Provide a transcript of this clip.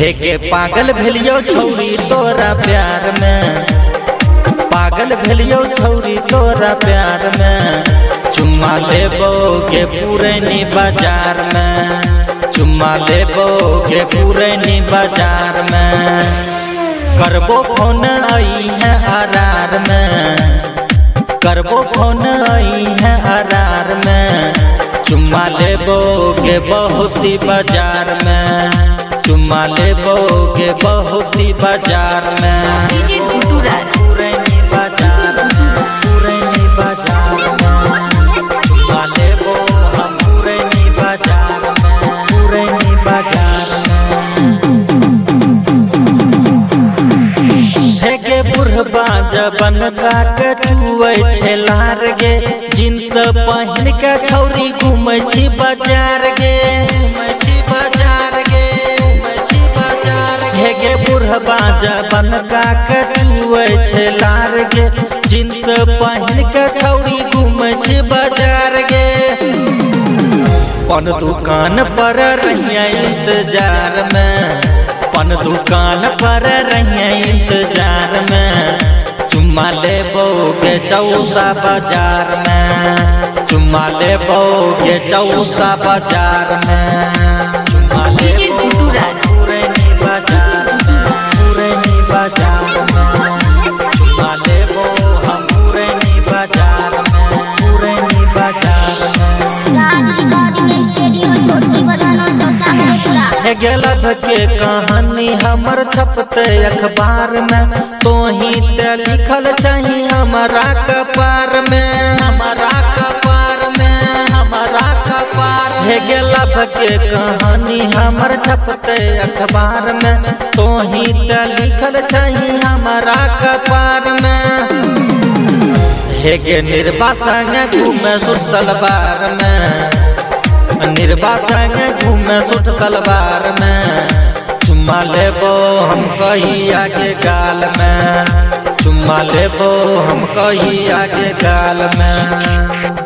हे के पागल भेलियो छौरी तोरा प्यार में, पागल भेलियो छौरी तोरा प्यार में। चुम्मा लेबोगे पुरैनी बाजार में, चुम्मा लेबोगे पुरैनी बाजार में। करबो फोन आई है आरार में, करबो फोन आई है आरार में। चुम्मा लेबोगे बहुत ही बाजार में, चुम्मा लेबोगे बहुत ही बाजार में। पुरैनी बाजार में, पुरैनी बाजार में। चुम्मा लेबो हम पुरैनी बाजार में, पुरैनी बाजार में। हे गे बुढ़बा जबन का कटुए छेलार गे, जींस पहन के छौरी घूमै छी बाजार गे, घूमै छी बाजार गे, घूमै छी बाजार गे। हे गे बुढ़बा जबन का कटुए छेलार गे, जींस पहन के छौरी घूमै छी बाजार गे। पन दुकान पर रहिए इंतजार में, पन दुकान पर रहिए इंतजार में। चुम्मा लेबोगे चौसा बाजार में, चुम्मा लेबोगे चौसा बाजार में। चुम्मा लेबो पुरैनी बाजार में, पुरैनी बाजार में। चुम्मा लेबो हम पुरैनी बाजार में, पुरैनी बाजार में। गलत के कहानी हमर छपते अखबार में, तो ही ते लिखल चाहिए हमारा कपार में, हमारा कपार में, हमारा कपार। हे गलत के कहानी हमर छपते अखबार में, तो ही ते लिखल चाहिए हमारा कपार में। हे गे निर्बा संग घूमे सूट सलवार में, निर्बा संग घूमे सूट सलवार में। चुम्मा लेबो हम कही आगे गाल में, चुम्मा लेबो हम कही आगे गाल में।